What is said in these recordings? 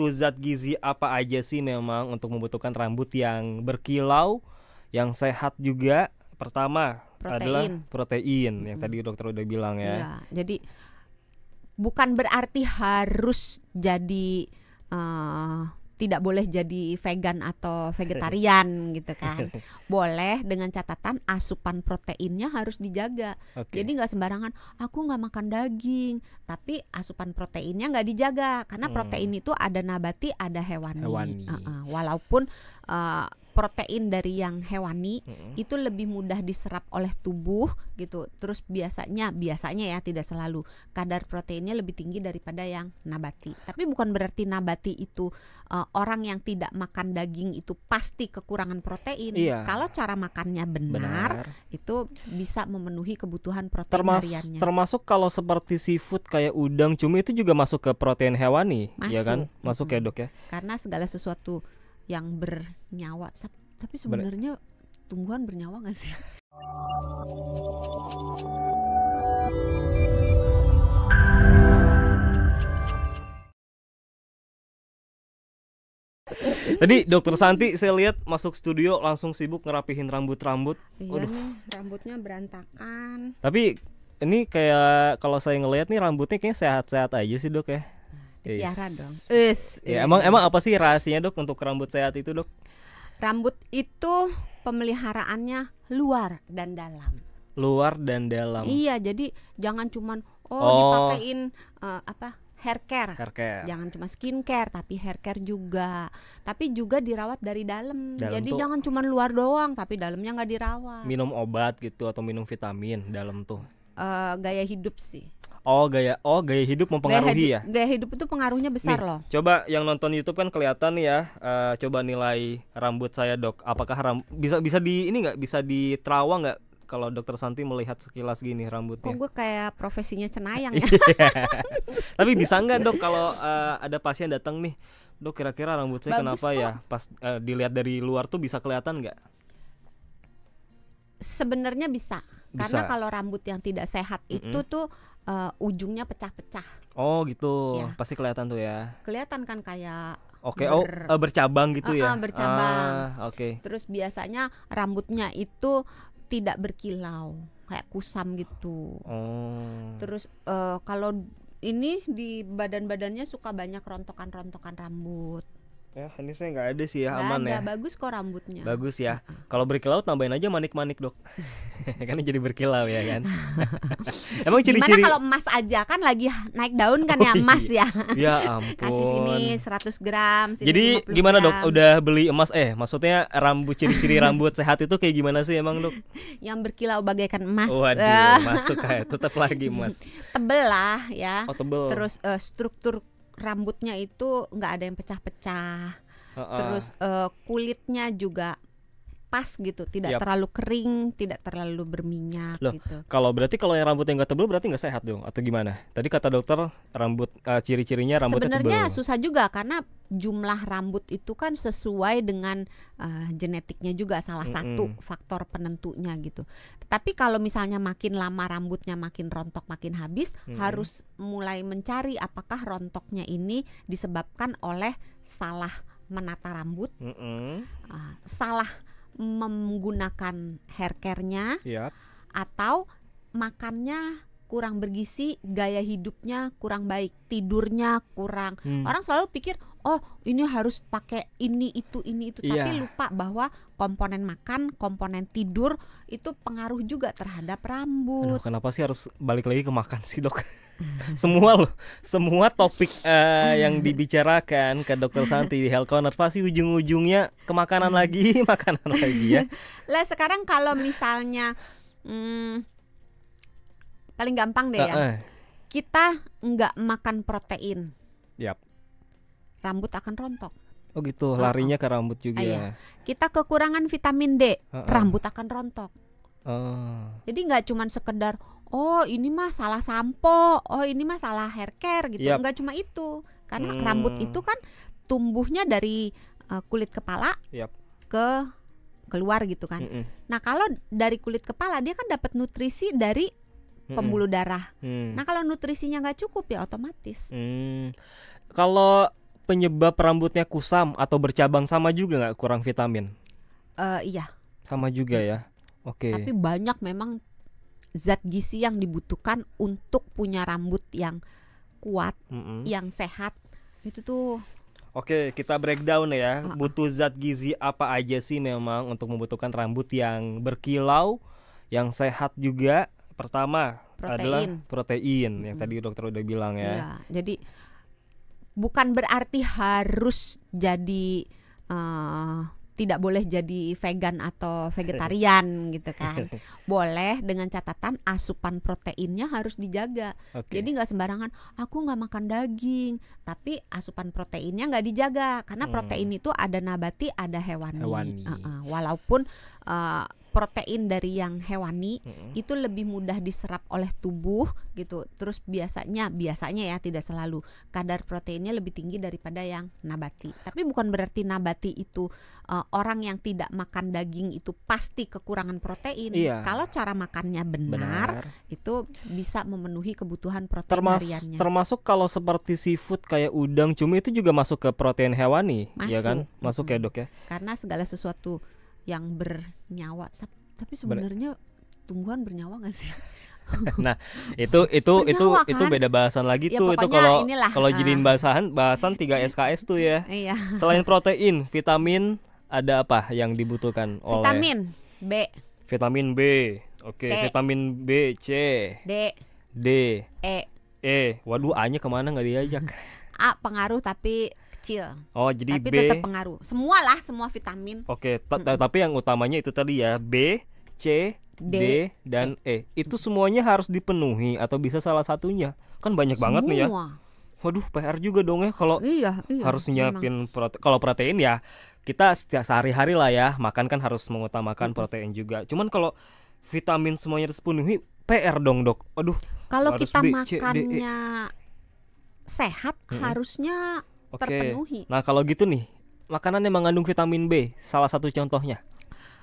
butuh zat gizi apa aja sih memang untuk membentukkan rambut yang berkilau, yang sehat juga? Pertama adalah Protein. protein yang tadi dokter udah bilang ya. Iya, jadi bukan berarti harus jadi tidak boleh jadi vegan atau vegetarian gitu kan. Boleh dengan catatan asupan proteinnya harus dijaga. Oke. Jadi nggak sembarangan aku nggak makan daging, tapi asupan proteinnya nggak dijaga karena protein itu ada nabati, ada hewani. Hewani. Walaupun protein dari yang hewani itu lebih mudah diserap oleh tubuh gitu. Terus biasanya ya, tidak selalu, kadar proteinnya lebih tinggi daripada yang nabati. Tapi bukan berarti nabati itu orang yang tidak makan daging itu pasti kekurangan protein. Iya. Kalau cara makannya benar, itu bisa memenuhi kebutuhan protein hariannya. Termasuk kalau seperti seafood kayak udang, cumi itu juga masuk ke protein hewani, ya kan? Masuk ya dok ya. Karena segala sesuatu yang bernyawa, tapi sebenarnya tumbuhan bernyawa nggak sih? Tadi dokter Santi saya lihat masuk studio langsung sibuk ngerapihin rambut-rambut. Iya nih, rambutnya berantakan. Tapi ini kayak kalau saya ngelihat nih rambutnya kayaknya sehat-sehat aja sih dok ya. Dipiara dong. Ya, emang apa sih rahasianya dok untuk rambut sehat itu dok? Rambut itu pemeliharaannya luar dan dalam. Luar dan dalam. Iya, jadi jangan cuman dipakein hair care. Jangan cuma skincare, tapi hair care juga. Tapi juga dirawat dari dalam. Jadi jangan cuma luar doang, tapi dalamnya nggak dirawat. Minum obat gitu atau minum vitamin dalam tuh. Gaya hidup sih. Gaya hidup mempengaruhi ya. Gaya hidup itu pengaruhnya besar loh. Coba yang nonton YouTube kan kelihatan nih ya. Coba nilai rambut saya dok. Apakah bisa di ini nggak, bisa diterawang nggak? Kalau dokter Santi melihat sekilas gini rambutnya. Gue kayak profesinya cenayang ya. Tapi bisa nggak dok kalau ada pasien datang nih, dok kira-kira rambut saya bagus kenapa kok. Ya? Pas dilihat dari luar tuh bisa kelihatan nggak? Sebenarnya bisa. Karena kalau rambut yang tidak sehat itu tuh ujungnya pecah-pecah. Oh gitu, ya. Pasti kelihatan tuh ya. Kelihatan kan kayak bercabang gitu ya. Bercabang. Terus biasanya rambutnya itu tidak berkilau, kayak kusam gitu. Terus kalau ini di badan-badannya suka banyak rontokan-rontokan rambut. Ya, ini saya nggak ada sih ya, aman ya. Bagus kok rambutnya. Bagus ya. Kalau berkilau tambahin aja manik-manik dok. Kan jadi berkilau ya kan. Emang ciri-ciri. Gimana kalau emas aja, kan lagi naik daun kan ya emas ya. Ya ampun. Kasih sini 100 gram, sini jadi 50 gimana gram. Dok? Udah beli emas? Maksudnya ciri-ciri rambut sehat itu kayak gimana sih emang dok? Yang berkilau bagaikan emas. Waduh, masuk kayak tetap lagi emas. Tebel lah ya. Tebel. Terus struktur rambutnya itu nggak ada yang pecah-pecah. Terus kulitnya juga pas gitu, tidak terlalu kering, tidak terlalu berminyak. Loh, gitu. Kalau yang rambutnya nggak tebel berarti nggak sehat dong, atau gimana? Tadi kata dokter rambut ciri-cirinya rambutnya sebenarnya tebel. Susah juga karena jumlah rambut itu kan sesuai dengan genetiknya juga salah satu faktor penentunya gitu. Tapi kalau misalnya makin lama rambutnya makin rontok, makin habis, harus mulai mencari apakah rontoknya ini disebabkan oleh salah menata rambut, salah menggunakan hair care-nya, atau makannya kurang bergizi, gaya hidupnya kurang baik, tidurnya kurang. Orang selalu pikir ini harus pakai ini itu, tapi lupa bahwa komponen makan, komponen tidur itu pengaruh juga terhadap rambut. Aduh, kenapa sih harus balik lagi ke makan sih dok? Semua topik yang dibicarakan ke dokter Santi di Health Corner pasti ujung-ujungnya ke makanan lagi, makanan lagi ya. Lah sekarang kalau misalnya paling gampang deh ya, kita nggak makan protein, rambut akan rontok. Oh gitu, larinya ke rambut juga. Iya. Kita kekurangan vitamin D, rambut akan rontok. Jadi nggak cuman sekedar ini mah salah sampo, ini mah salah hair care gitu. Nggak cuma itu, karena rambut itu kan tumbuhnya dari kulit kepala ke keluar gitu kan. Nah kalau dari kulit kepala dia kan dapat nutrisi dari pembuluh darah. Nah kalau nutrisinya nggak cukup ya otomatis. Kalau penyebab rambutnya kusam atau bercabang sama juga nggak kurang vitamin? Iya. Sama juga ya. Oke. Tapi banyak memang zat gizi yang dibutuhkan untuk punya rambut yang kuat, yang sehat. Itu tuh. Oke, kita breakdown ya. Butuh zat gizi apa aja sih memang untuk membutuhkan rambut yang berkilau, yang sehat juga. Pertama adalah protein yang tadi dokter udah bilang ya. Iya, jadi bukan berarti harus jadi tidak boleh jadi vegan atau vegetarian gitu kan. Boleh, dengan catatan asupan proteinnya harus dijaga. Jadi nggak sembarangan aku nggak makan daging tapi asupan proteinnya nggak dijaga, karena protein itu ada nabati ada hewani. Walaupun protein dari yang hewani itu lebih mudah diserap oleh tubuh gitu. Terus biasanya ya, tidak selalu, kadar proteinnya lebih tinggi daripada yang nabati. Tapi bukan berarti nabati itu orang yang tidak makan daging itu pasti kekurangan protein. Kalau cara makannya benar, itu bisa memenuhi kebutuhan protein hariannya. Termasuk kalau seperti seafood kayak udang, cumi itu juga masuk ke protein hewani, ya kan? Masuk ya dok ya. Karena segala sesuatu yang bernyawa, tapi sebenarnya tumbuhan bernyawa nggak sih? Nah itu beda bahasan lagi ya, tuh. Itu kalau jadiin bahasan 3 SKS tuh ya. Iya. Selain protein, vitamin ada apa yang dibutuhkan oleh? Vitamin B. Oke. Vitamin B, C, D, E. Waduh, A-nya kemana nggak diajak? A pengaruh tapi kecil. Oh, jadi tapi B tetap pengaruh. Semua vitamin. Oke, tapi yang utamanya itu tadi ya, B, C, D, dan E. Itu semuanya harus dipenuhi atau bisa salah satunya? Kan banyak banget nih ya. Waduh, PR juga dong ya kalau harus nyiapin protein. Kalau protein ya kita sehari-hari lah ya, makan kan harus mengutamakan protein juga. Cuman kalau vitamin semuanya harus dipenuhi, PR dong, Dok. Aduh. Kalau kita makannya sehat, harusnya terpenuhi. Nah kalau gitu nih, makanan yang mengandung vitamin B, salah satu contohnya?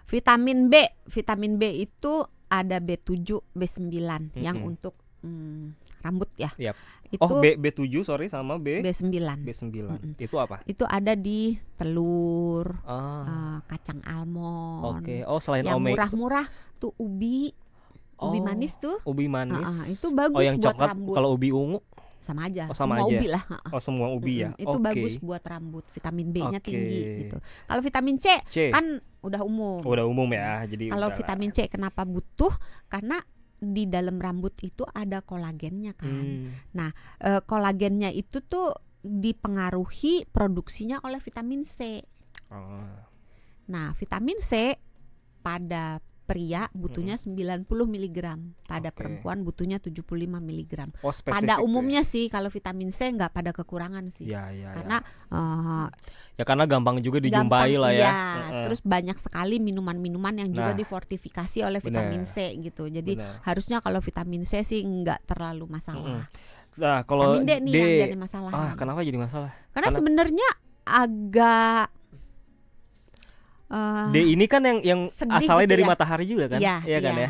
Vitamin B itu ada B7, B9 yang untuk rambut ya. Itu B7 sama B9. Itu apa? Itu ada di telur, kacang almond. Selain yang murah-murah tuh ubi manis tuh. Ubi manis. Itu bagus yang buat coklat. rambut. Kalau ubi ungu? Sama aja. Sama aja. Ubi lah. Semua ubi ya. Itu bagus buat rambut. Vitamin B-nya tinggi gitu. Kalau vitamin C kan udah umum. Udah umum ya. Jadi kalau vitamin C kenapa butuh? Karena di dalam rambut itu ada kolagennya kan. Nah, kolagennya itu tuh dipengaruhi produksinya oleh vitamin C. Nah, vitamin C pada pria butuhnya 90 mg, pada perempuan butuhnya 75 mg. Pada umumnya sih kalau vitamin C nggak pada kekurangan sih. Karena karena gampang juga dijumpai lah ya. Terus banyak sekali minuman-minuman yang juga difortifikasi oleh vitamin C gitu. Jadi harusnya kalau vitamin C sih nggak terlalu masalah. Nah, kalau vitamin D nih yang jadi masalah. Kenapa jadi masalah? Karena sebenarnya agak D ini kan yang asalnya dari matahari juga kan? Iya kan ya.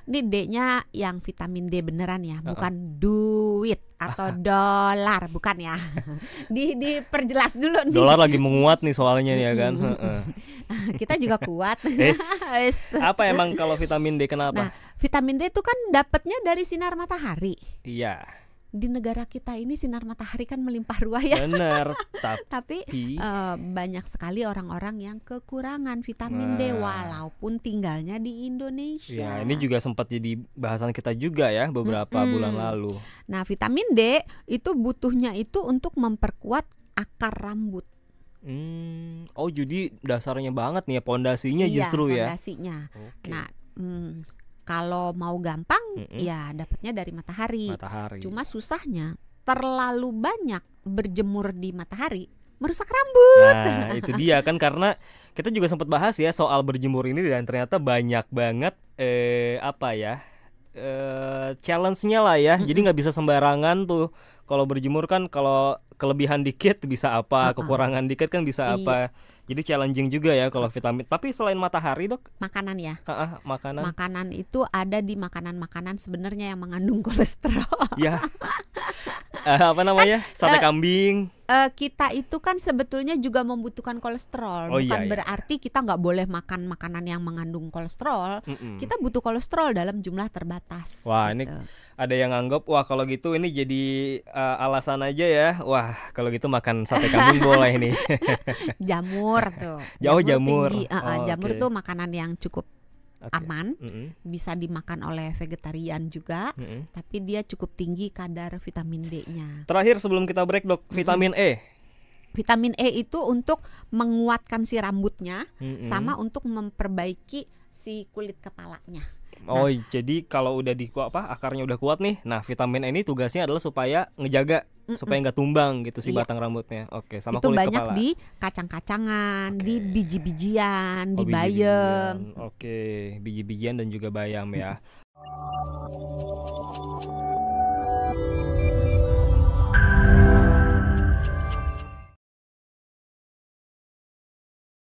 Ini D-nya yang vitamin D beneran ya, bukan duit atau dolar, bukan ya. Diperjelas dulu nih. Dolar lagi menguat nih soalnya nih ya kan. Kita juga kuat. Apa emang kalau vitamin D kenapa? Nah, vitamin D itu kan dapatnya dari sinar matahari. Iya. Di negara kita ini sinar matahari kan melimpah ruah ya. Benar. Tapi banyak sekali orang-orang yang kekurangan vitamin D walaupun tinggalnya di Indonesia. Ya, ini juga sempat jadi bahasan kita juga ya beberapa bulan lalu. Nah, vitamin D itu butuhnya itu untuk memperkuat akar rambut. Jadi dasarnya banget nih ya, pondasinya justru ya. Pondasinya. Nah, kalau mau gampang ya dapatnya dari matahari. Cuma susahnya terlalu banyak berjemur di matahari merusak rambut. Nah, itu dia kan, karena kita juga sempat bahas ya soal berjemur ini dan ternyata banyak banget challenge-nya lah ya. Jadi nggak bisa sembarangan tuh. Kalau berjemur kan kalau kelebihan dikit bisa apa, kekurangan dikit kan bisa apa. Jadi challenging juga ya kalau vitamin. Tapi selain matahari, Dok? Makanan ya. Makanan. Makanan itu ada di makanan-makanan sebenarnya yang mengandung kolesterol. Ya. Apa namanya? Sate kambing. Kita itu kan sebetulnya juga membutuhkan kolesterol. Oh, Bukan iya. berarti kita nggak boleh makan makanan yang mengandung kolesterol. Kita butuh kolesterol dalam jumlah terbatas. Wah, gitu. ini ada yang nganggap, wah kalau gitu ini jadi alasan aja ya. Wah, kalau gitu makan sate kambing boleh nih. Jamur tuh. Jamur. Tinggi. Jamur Oke. tuh makanan yang cukup Oke. aman, bisa dimakan oleh vegetarian juga, tapi dia cukup tinggi kadar vitamin D-nya. Terakhir sebelum kita break, Dok, vitamin E. Vitamin E itu untuk menguatkan si rambutnya, sama untuk memperbaiki si kulit kepalanya. Oh, jadi kalau udah akarnya udah kuat nih. Nah, vitamin E ini tugasnya adalah supaya ngejaga supaya nggak tumbang gitu si Iya. batang rambutnya. Oke, sama Itu kulit banyak kepala. di kacang-kacangan, di biji-bijian, Oh, di bayam. biji-bijian. Oke, biji-bijian dan juga bayam ya.